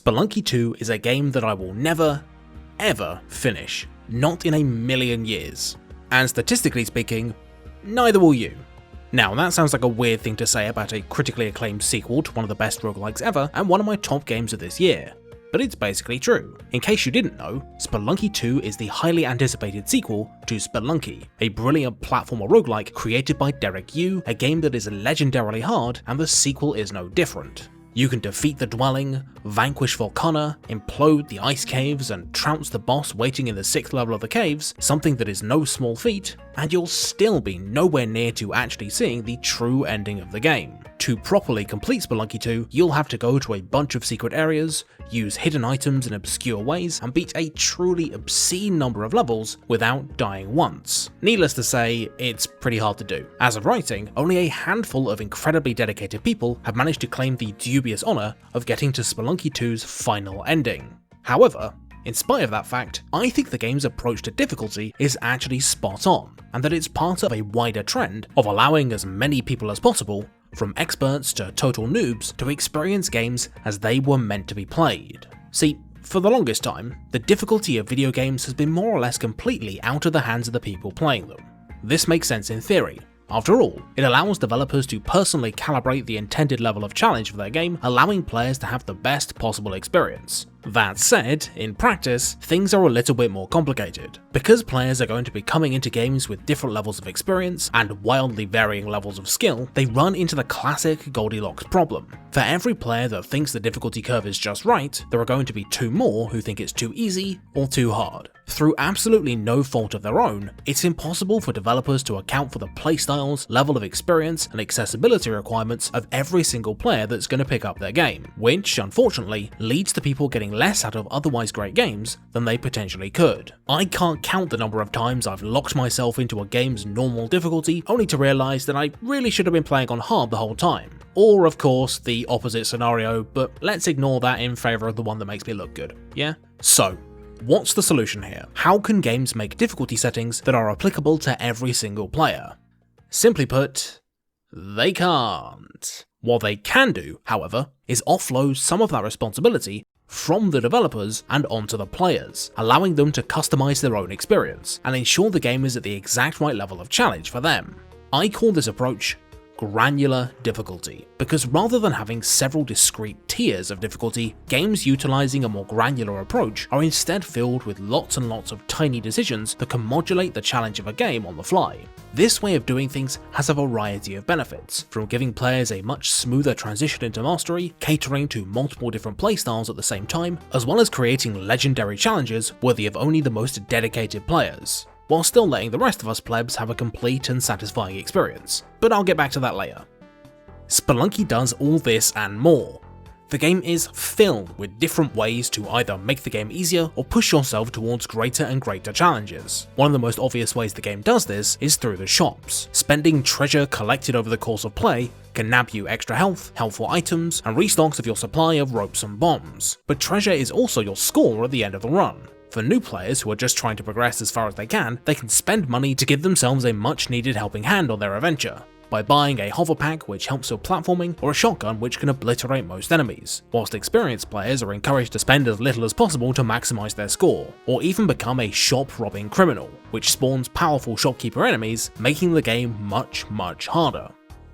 Spelunky 2 is a game that I will never, ever finish. Not in a million years. And statistically speaking, neither will you. Now that sounds like a weird thing to say about a critically acclaimed sequel to one of the best roguelikes ever and one of my top games of this year, but it's basically true. In case you didn't know, Spelunky 2 is the highly anticipated sequel to Spelunky, a brilliant platformer roguelike created by Derek Yu, a game that is legendarily hard, and the sequel is no different. You can defeat the Dwelling, vanquish Volcana, implode the ice caves, and trounce the boss waiting in the 6th level of the caves, something that is no small feat, and you'll still be nowhere near to actually seeing the true ending of the game. To properly complete Spelunky 2, you'll have to go to a bunch of secret areas, use hidden items in obscure ways, and beat a truly obscene number of levels without dying once. Needless to say, it's pretty hard to do. As of writing, only a handful of incredibly dedicated people have managed to claim the dubious honour of getting to Spelunky 2's final ending. However, in spite of that fact, I think the game's approach to difficulty is actually spot on, and that it's part of a wider trend of allowing as many people as possible, from experts to total noobs, to experience games as they were meant to be played. See, for the longest time, the difficulty of video games has been more or less completely out of the hands of the people playing them. This makes sense in theory. After all, it allows developers to personally calibrate the intended level of challenge for their game, allowing players to have the best possible experience. That said, in practice, things are a little bit more complicated. Because players are going to be coming into games with different levels of experience and wildly varying levels of skill, they run into the classic Goldilocks problem. For every player that thinks the difficulty curve is just right, there are going to be 2 more who think it's too easy or too hard. Through absolutely no fault of their own, it's impossible for developers to account for the playstyles, level of experience, and accessibility requirements of every single player that's going to pick up their game, which, unfortunately, leads to people getting less out of otherwise great games than they potentially could. I can't count the number of times I've locked myself into a game's normal difficulty only to realise that I really should have been playing on hard the whole time. Or, of course, the opposite scenario, but let's ignore that in favour of the one that makes me look good, yeah? So, what's the solution here? How can games make difficulty settings that are applicable to every single player? Simply put, they can't. What they can do, however, is offload some of that responsibility from the developers and onto the players, allowing them to customize their own experience and ensure the game is at the exact right level of challenge for them. I call this approach Granular Difficulty, because rather than having several discrete tiers of difficulty, games utilizing a more granular approach are instead filled with lots and lots of tiny decisions that can modulate the challenge of a game on the fly. This way of doing things has a variety of benefits, from giving players a much smoother transition into mastery, catering to multiple different playstyles at the same time, as well as creating legendary challenges worthy of only the most dedicated players, while still letting the rest of us plebs have a complete and satisfying experience, but I'll get back to that later. Spelunky does all this and more. The game is filled with different ways to either make the game easier or push yourself towards greater and greater challenges. One of the most obvious ways the game does this is through the shops. Spending treasure collected over the course of play can nab you extra health, helpful items, and restocks of your supply of ropes and bombs, but treasure is also your score at the end of the run. For new players who are just trying to progress as far as they can spend money to give themselves a much needed helping hand on their adventure, by buying a hover pack which helps with platforming or a shotgun which can obliterate most enemies, whilst experienced players are encouraged to spend as little as possible to maximise their score, or even become a shop robbing criminal, which spawns powerful shopkeeper enemies, making the game much harder.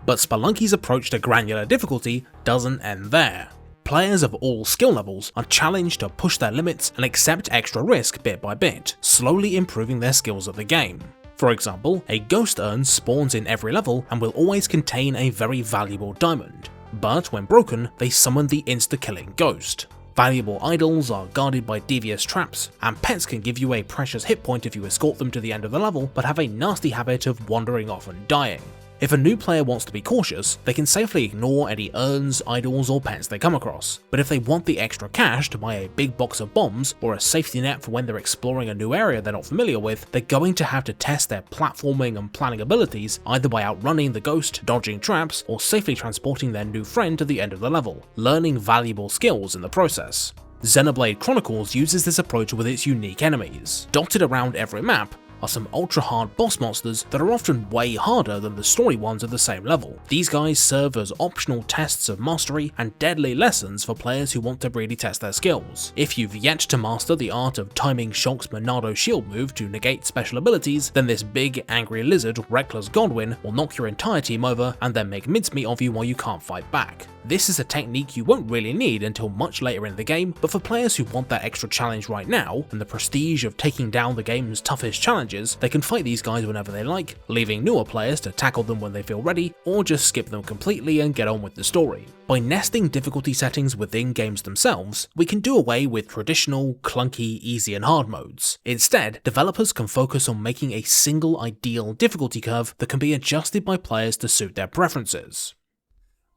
But Spelunky's approach to granular difficulty doesn't end there. Players of all skill levels are challenged to push their limits and accept extra risk bit by bit, slowly improving their skills at the game. For example, a ghost urn spawns in every level and will always contain a very valuable diamond, but when broken, they summon the insta-killing ghost. Valuable idols are guarded by devious traps, and pets can give you a precious hit point if you escort them to the end of the level, but have a nasty habit of wandering off and dying. If a new player wants to be cautious, they can safely ignore any urns, idols, or pets they come across, but if they want the extra cash to buy a big box of bombs or a safety net for when they're exploring a new area they're not familiar with, they're going to have to test their platforming and planning abilities either by outrunning the ghost, dodging traps, or safely transporting their new friend to the end of the level, learning valuable skills in the process. Xenoblade Chronicles uses this approach with its unique enemies. Dotted around every map, are some ultra hard boss monsters that are often way harder than the story ones at the same level. These guys serve as optional tests of mastery and deadly lessons for players who want to really test their skills. If you've yet to master the art of timing Shulk's Monado shield move to negate special abilities, then this big angry lizard Reckless Godwin will knock your entire team over and then make mincemeat of you while you can't fight back. This is a technique you won't really need until much later in the game, but for players who want that extra challenge right now, and the prestige of taking down the game's toughest challenges, they can fight these guys whenever they like, leaving newer players to tackle them when they feel ready, or just skip them completely and get on with the story. By nesting difficulty settings within games themselves, we can do away with traditional, clunky, easy and hard modes. Instead, developers can focus on making a single ideal difficulty curve that can be adjusted by players to suit their preferences.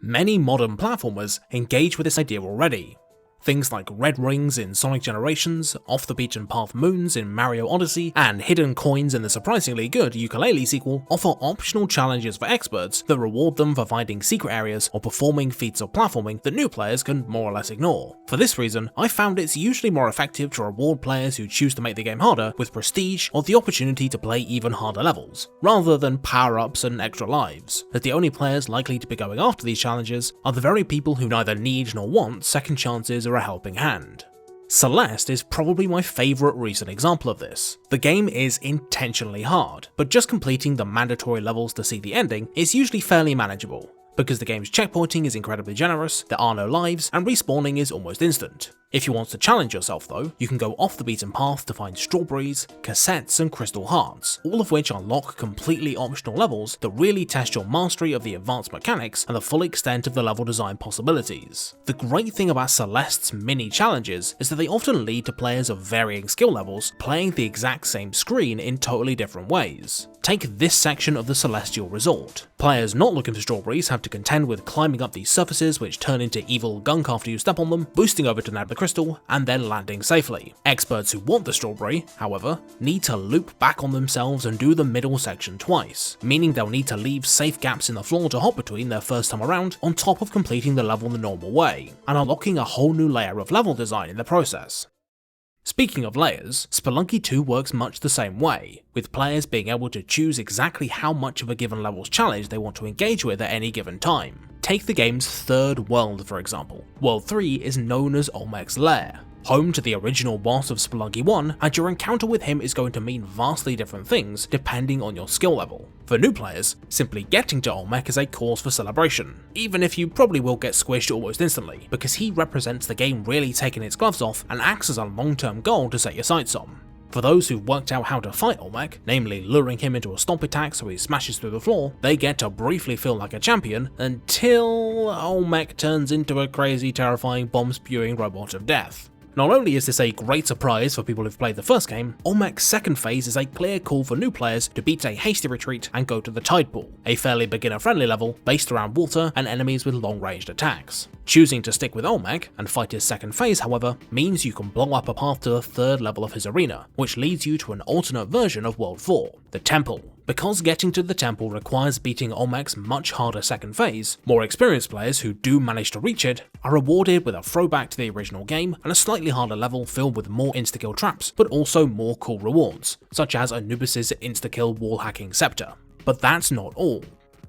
Many modern platformers engage with this idea already. Things like red rings in Sonic Generations, off the beaten path moons in Mario Odyssey, and hidden coins in the surprisingly good Yooka-Laylee sequel offer optional challenges for experts that reward them for finding secret areas or performing feats of platforming that new players can more or less ignore. For this reason, I found it's usually more effective to reward players who choose to make the game harder with prestige or the opportunity to play even harder levels, rather than power-ups and extra lives, as the only players likely to be going after these challenges are the very people who neither need nor want second chances or a helping hand. Celeste is probably my favourite recent example of this. The game is intentionally hard, but just completing the mandatory levels to see the ending is usually fairly manageable, because the game's checkpointing is incredibly generous, there are no lives, and respawning is almost instant. If you want to challenge yourself though, you can go off the beaten path to find strawberries, cassettes and crystal hearts, all of which unlock completely optional levels that really test your mastery of the advanced mechanics and the full extent of the level design possibilities. The great thing about Celeste's mini challenges is that they often lead to players of varying skill levels playing the exact same screen in totally different ways. Take this section of the Celestial Resort. Players not looking for strawberries have to contend with climbing up these surfaces which turn into evil gunk after you step on them, boosting over to nab the crystal, and then landing safely. Experts who want the strawberry, however, need to loop back on themselves and do the middle section twice, meaning they'll need to leave safe gaps in the floor to hop between their first time around, on top of completing the level the normal way, and unlocking a whole new layer of level design in the process. Speaking of layers, Spelunky 2 works much the same way, with players being able to choose exactly how much of a given level's challenge they want to engage with at any given time. Take the game's third world for example. World 3 is known as Olmec's Lair, home to the original boss of Spelunky 1, and your encounter with him is going to mean vastly different things depending on your skill level. For new players, simply getting to Olmec is a cause for celebration, even if you probably will get squished almost instantly, because he represents the game really taking its gloves off and acts as a long-term goal to set your sights on. For those who've worked out how to fight Olmec, namely luring him into a stomp attack so he smashes through the floor, they get to briefly feel like a champion until Olmec turns into a crazy, terrifying, bomb-spewing robot of death. Not only is this a great surprise for people who've played the first game, Olmec's second phase is a clear call for new players to beat a hasty retreat and go to the Tide Pool, a fairly beginner-friendly level based around water and enemies with long-ranged attacks. Choosing to stick with Olmec and fight his second phase, however, means you can blow up a path to the third level of his arena, which leads you to an alternate version of World 4, the Temple. Because getting to the temple requires beating Olmec's much harder second phase, more experienced players who do manage to reach it are rewarded with a throwback to the original game and a slightly harder level filled with more insta-kill traps, but also more cool rewards, such as Anubis' insta-kill wall-hacking scepter. But that's not all.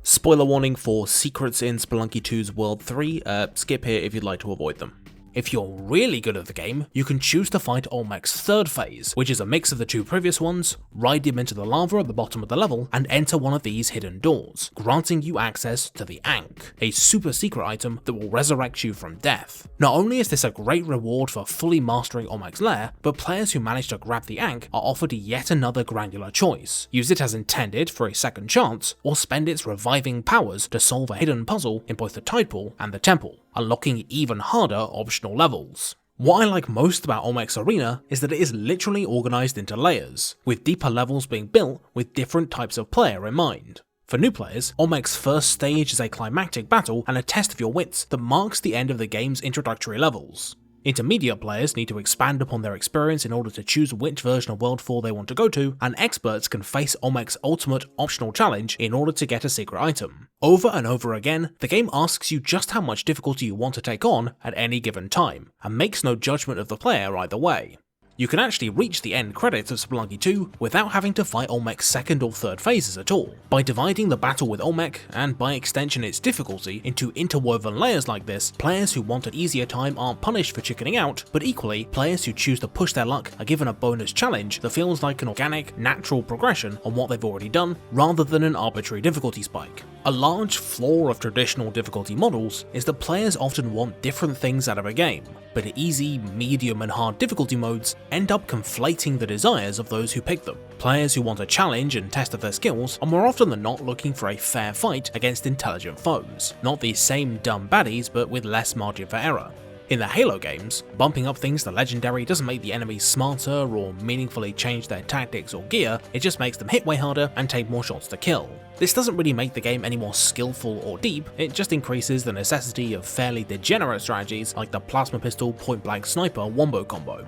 Spoiler warning for secrets in Spelunky 2's World 3, skip here if you'd like to avoid them. If you're really good at the game, you can choose to fight Olmec's third phase, which is a mix of the two previous ones, ride him into the lava at the bottom of the level, and enter one of these hidden doors, granting you access to the Ankh, a super secret item that will resurrect you from death. Not only is this a great reward for fully mastering Olmec's lair, but players who manage to grab the Ankh are offered yet another granular choice. Use it as intended for a second chance, or spend its reviving powers to solve a hidden puzzle in both the Tide Pool and the Temple, unlocking even harder optional levels. What I like most about Olmec's arena is that it is literally organised into layers, with deeper levels being built with different types of player in mind. For new players, Olmec's first stage is a climactic battle and a test of your wits that marks the end of the game's introductory levels. Intermediate players need to expand upon their experience in order to choose which version of World 4 they want to go to, and experts can face Olmec's ultimate optional challenge in order to get a secret item. Over and over again, the game asks you just how much difficulty you want to take on at any given time, and makes no judgment of the player either way. You can actually reach the end credits of Spelunky 2 without having to fight Olmec's second or third phases at all. By dividing the battle with Olmec, and by extension its difficulty, into interwoven layers like this, players who want an easier time aren't punished for chickening out, but equally, players who choose to push their luck are given a bonus challenge that feels like an organic, natural progression on what they've already done, rather than an arbitrary difficulty spike. A large flaw of traditional difficulty models is that players often want different things out of a game, but easy, medium and hard difficulty modes end up conflating the desires of those who pick them. Players who want a challenge and test of their skills are more often than not looking for a fair fight against intelligent foes, not these same dumb baddies but with less margin for error. In the Halo games, bumping up things to legendary doesn't make the enemies smarter or meaningfully change their tactics or gear, it just makes them hit way harder and take more shots to kill. This doesn't really make the game any more skillful or deep, it just increases the necessity of fairly degenerate strategies like the plasma pistol point-blank sniper wombo combo.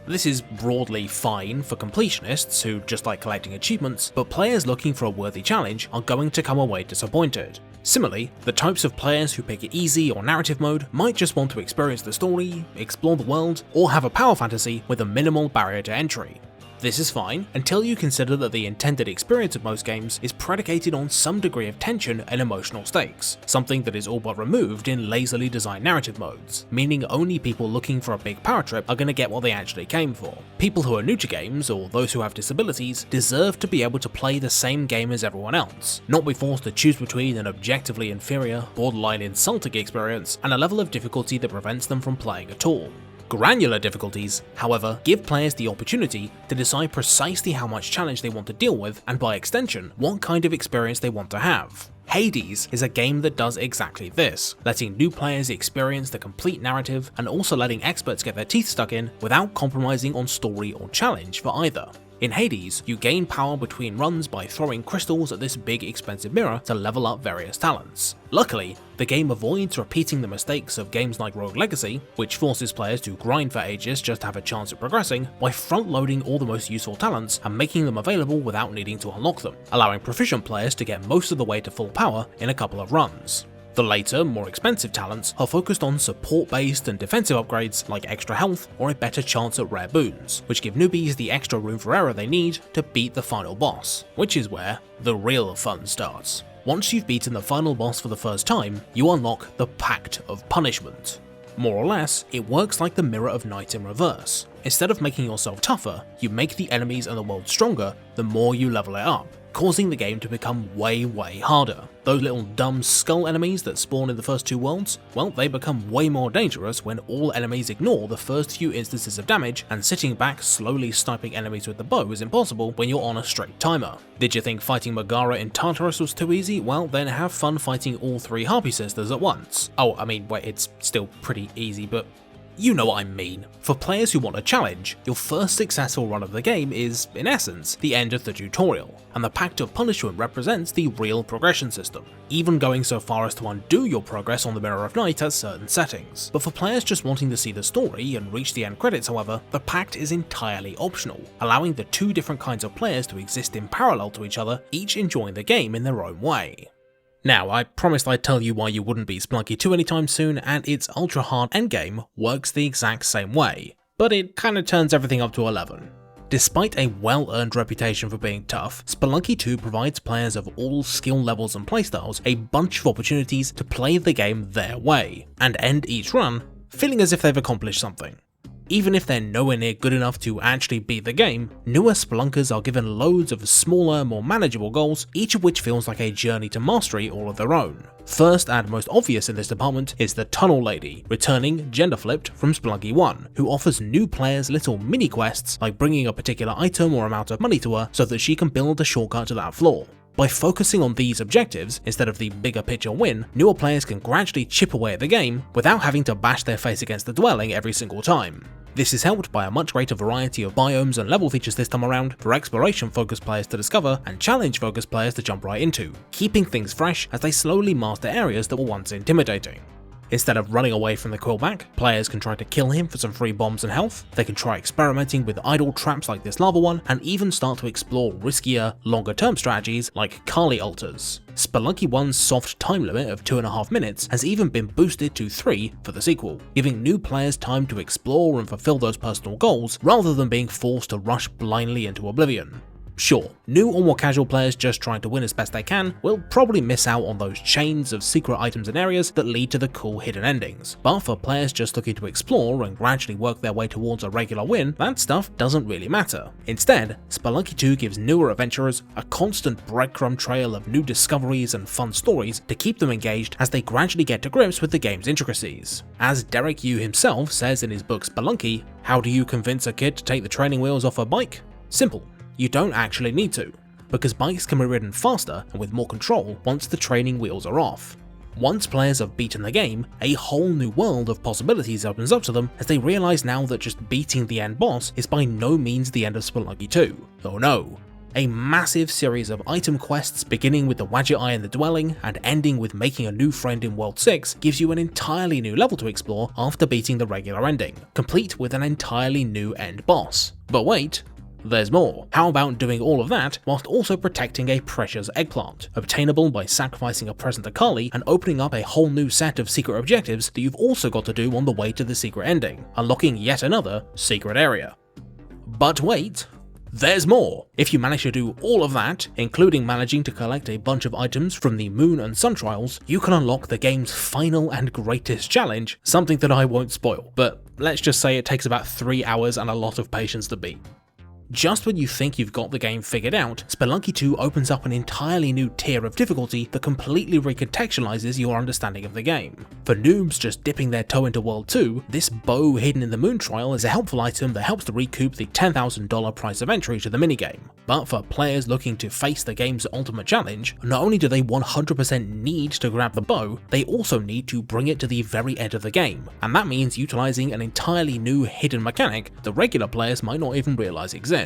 This is broadly fine for completionists who just like collecting achievements, but players looking for a worthy challenge are going to come away disappointed. Similarly, the types of players who pick easy or narrative mode might just want to experience the story, explore the world, or have a power fantasy with a minimal barrier to entry. This is fine until you consider that the intended experience of most games is predicated on some degree of tension and emotional stakes, something that is all but removed in lazily designed narrative modes, meaning only people looking for a big power trip are going to get what they actually came for. People who are new to games, or those who have disabilities, deserve to be able to play the same game as everyone else, not be forced to choose between an objectively inferior, borderline insulting experience and a level of difficulty that prevents them from playing at all. Granular difficulties, however, give players the opportunity to decide precisely how much challenge they want to deal with, and by extension, what kind of experience they want to have. Hades is a game that does exactly this, letting new players experience the complete narrative and also letting experts get their teeth stuck in without compromising on story or challenge for either. In Hades, you gain power between runs by throwing crystals at this big expensive mirror to level up various talents. Luckily, the game avoids repeating the mistakes of games like Rogue Legacy, which forces players to grind for ages just to have a chance at progressing, by front-loading all the most useful talents and making them available without needing to unlock them, allowing proficient players to get most of the way to full power in a couple of runs. The later, more expensive talents are focused on support-based and defensive upgrades like extra health or a better chance at rare boons, which give newbies the extra room for error they need to beat the final boss, which is where the real fun starts. Once you've beaten the final boss for the first time, you unlock the Pact of Punishment. More or less, it works like the Mirror of Night in reverse. Instead of making yourself tougher, you make the enemies and the world stronger the more you level it up, causing the game to become way harder. Those little dumb skull enemies that spawn in the first two worlds, well, they become way more dangerous when all enemies ignore the first few instances of damage, and sitting back slowly sniping enemies with the bow is impossible when you're on a strict timer. Did you think fighting Megara in Tartarus was too easy? Well, then have fun fighting all three Harpy sisters at once. Oh, I mean, wait, it's still pretty easy, but you know what I mean. For players who want a challenge, your first successful run of the game is, in essence, the end of the tutorial, and the Pact of Punishment represents the real progression system, even going so far as to undo your progress on the Mirror of Night at certain settings. But for players just wanting to see the story and reach the end credits, however, the Pact is entirely optional, allowing the two different kinds of players to exist in parallel to each other, each enjoying the game in their own way. Now, I promised I'd tell you why you wouldn't beat Spelunky 2 anytime soon, and its ultra-hard endgame works the exact same way, but it kinda turns everything up to 11. Despite a well-earned reputation for being tough, Spelunky 2 provides players of all skill levels and playstyles a bunch of opportunities to play the game their way, and end each run feeling as if they've accomplished something. Even if they're nowhere near good enough to actually beat the game, newer Spelunkers are given loads of smaller, more manageable goals, each of which feels like a journey to mastery all of their own. First and most obvious in this department is the Tunnel Lady, returning gender-flipped from Spelunky 1, who offers new players little mini-quests like bringing a particular item or amount of money to her so that she can build a shortcut to that floor. By focusing on these objectives instead of the bigger picture win, newer players can gradually chip away at the game without having to bash their face against the dwelling every single time. This is helped by a much greater variety of biomes and level features this time around for exploration-focused players to discover and challenge-focused players to jump right into, keeping things fresh as they slowly master areas that were once intimidating. Instead of running away from the quillback, players can try to kill him for some free bombs and health, they can try experimenting with idle traps like this lava one, and even start to explore riskier, longer term strategies like Kali altars. Spelunky 1's soft time limit of 2.5 minutes has even been boosted to 3 for the sequel, giving new players time to explore and fulfill those personal goals rather than being forced to rush blindly into oblivion. Sure, new or more casual players just trying to win as best they can will probably miss out on those chains of secret items and areas that lead to the cool hidden endings, but for players just looking to explore and gradually work their way towards a regular win, that stuff doesn't really matter. Instead, Spelunky 2 gives newer adventurers a constant breadcrumb trail of new discoveries and fun stories to keep them engaged as they gradually get to grips with the game's intricacies. As Derek Yu himself says in his book Spelunky, how do you convince a kid to take the training wheels off a bike? Simple. You don't actually need to, because bikes can be ridden faster and with more control once the training wheels are off. Once players have beaten the game, a whole new world of possibilities opens up to them as they realise now that just beating the end boss is by no means the end of Spelunky 2. Oh no. A massive series of item quests beginning with the Wadget Eye in the dwelling and ending with making a new friend in World 6 gives you an entirely new level to explore after beating the regular ending, complete with an entirely new end boss. But wait, there's more. How about doing all of that whilst also protecting a precious eggplant, obtainable by sacrificing a present to Kali and opening up a whole new set of secret objectives that you've also got to do on the way to the secret ending, unlocking yet another secret area. But wait, there's more! If you manage to do all of that, including managing to collect a bunch of items from the Moon and Sun trials, you can unlock the game's final and greatest challenge, something that I won't spoil, but let's just say it takes about 3 hours and a lot of patience to beat. Just when you think you've got the game figured out, Spelunky 2 opens up an entirely new tier of difficulty that completely recontextualizes your understanding of the game. For noobs just dipping their toe into World 2, this bow hidden in the Moon Trial is a helpful item that helps to recoup the $10,000 price of entry to the minigame. But for players looking to face the game's ultimate challenge, not only do they 100% need to grab the bow, they also need to bring it to the very end of the game, and that means utilizing an entirely new hidden mechanic that regular players might not even realize exists.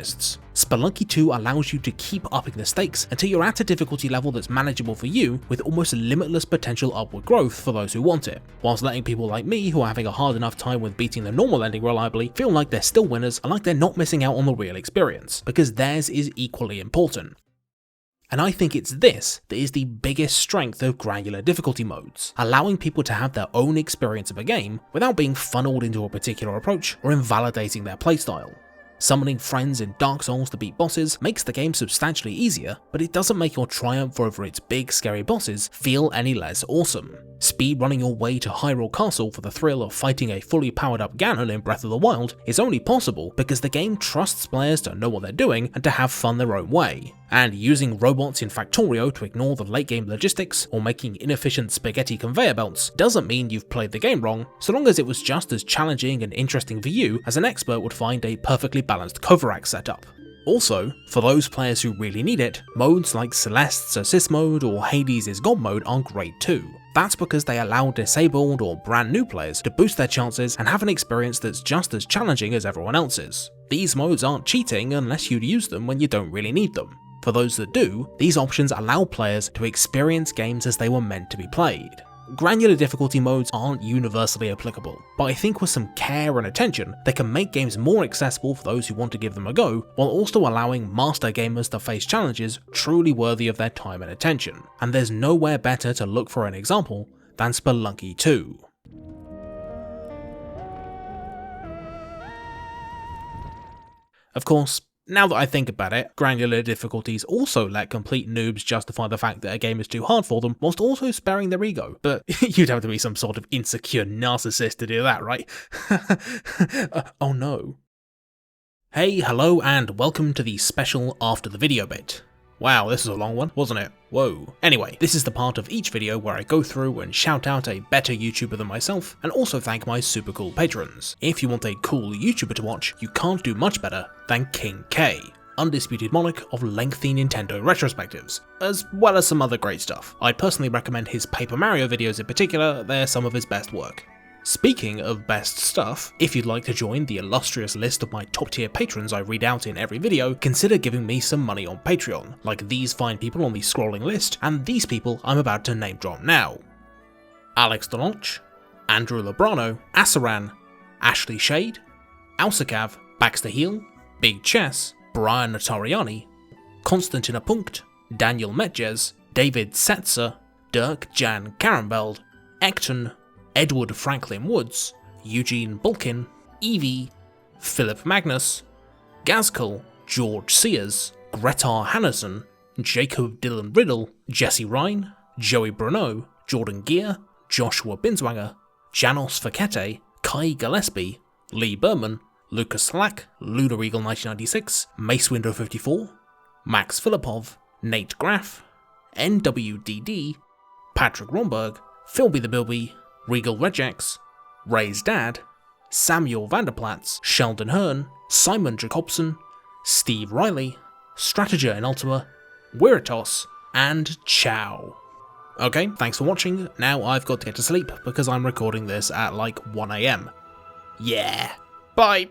Spelunky 2 allows you to keep upping the stakes until you're at a difficulty level that's manageable for you with almost limitless potential upward growth for those who want it, whilst letting people like me who are having a hard enough time with beating the normal ending reliably feel like they're still winners and like they're not missing out on the real experience, because theirs is equally important. And I think it's this that is the biggest strength of granular difficulty modes, allowing people to have their own experience of a game without being funneled into a particular approach or invalidating their playstyle. Summoning friends in Dark Souls to beat bosses makes the game substantially easier, but it doesn't make your triumph over its big scary bosses feel any less awesome. Speedrunning your way to Hyrule Castle for the thrill of fighting a fully powered up Ganon in Breath of the Wild is only possible because the game trusts players to know what they're doing and to have fun their own way. And using robots in Factorio to ignore the late game logistics or making inefficient spaghetti conveyor belts doesn't mean you've played the game wrong, so long as it was just as challenging and interesting for you as an expert would find a perfectly balanced Kovarax setup. Also, for those players who really need it, modes like Celeste's Assist mode or Hades' God mode are great too. That's because they allow disabled or brand new players to boost their chances and have an experience that's just as challenging as everyone else's. These modes aren't cheating unless you'd use them when you don't really need them. For those that do, these options allow players to experience games as they were meant to be played. Granular difficulty modes aren't universally applicable, but I think with some care and attention, they can make games more accessible for those who want to give them a go, while also allowing master gamers to face challenges truly worthy of their time and attention. And there's nowhere better to look for an example than Spelunky 2. Of course, now that I think about it, granular difficulties also let complete noobs justify the fact that a game is too hard for them, whilst also sparing their ego. But you'd have to be some sort of insecure narcissist to do that, right? Oh no. Hey, hello, and welcome to the special after the video bit. Wow, this is a long one, wasn't it? Whoa. Anyway, this is the part of each video where I go through and shout out a better YouTuber than myself, and also thank my super cool patrons. If you want a cool YouTuber to watch, you can't do much better than King K, undisputed monarch of lengthy Nintendo retrospectives, as well as some other great stuff. I'd personally recommend his Paper Mario videos in particular, they're some of his best work. Speaking of best stuff, if you'd like to join the illustrious list of my top tier patrons I read out in every video, consider giving me some money on Patreon, like these fine people on the scrolling list, and these people I'm about to name drop now. Alex Donach, Andrew Labrano, Asaran, Ashley Shade, Alsakav, Baxter Heel, Big Chess, Brian Notariani, Konstantin Punkt, Daniel Metjes, David Setzer, Dirk Jan Karambeld, Ekton, Edward Franklin Woods, Eugene Bulkin, Evie, Philip Magnus, Gazkul, George Sears, Gretar Hanneson, Jacob Dylan Riddle, Jesse Ryan, Joey Bruno, Jordan Gear, Joshua Binswanger, Janos Fakete, Kai Gillespie, Lee Berman, Lucas Slack, Lunar Eagle 1996, Mace Window 54, Max Filipov, Nate Graff, NWDD, Patrick Romberg, Philby the Bilby, Regal Regex, Ray's Dad, Samuel Vanderplatz, Sheldon Hearn, Simon Jacobson, Steve Riley, Stratager in Ultima, Wiritos, and Chow. Okay, thanks for watching. Now I've got to get to sleep because I'm recording this at like 1 AM. Yeah. Bye!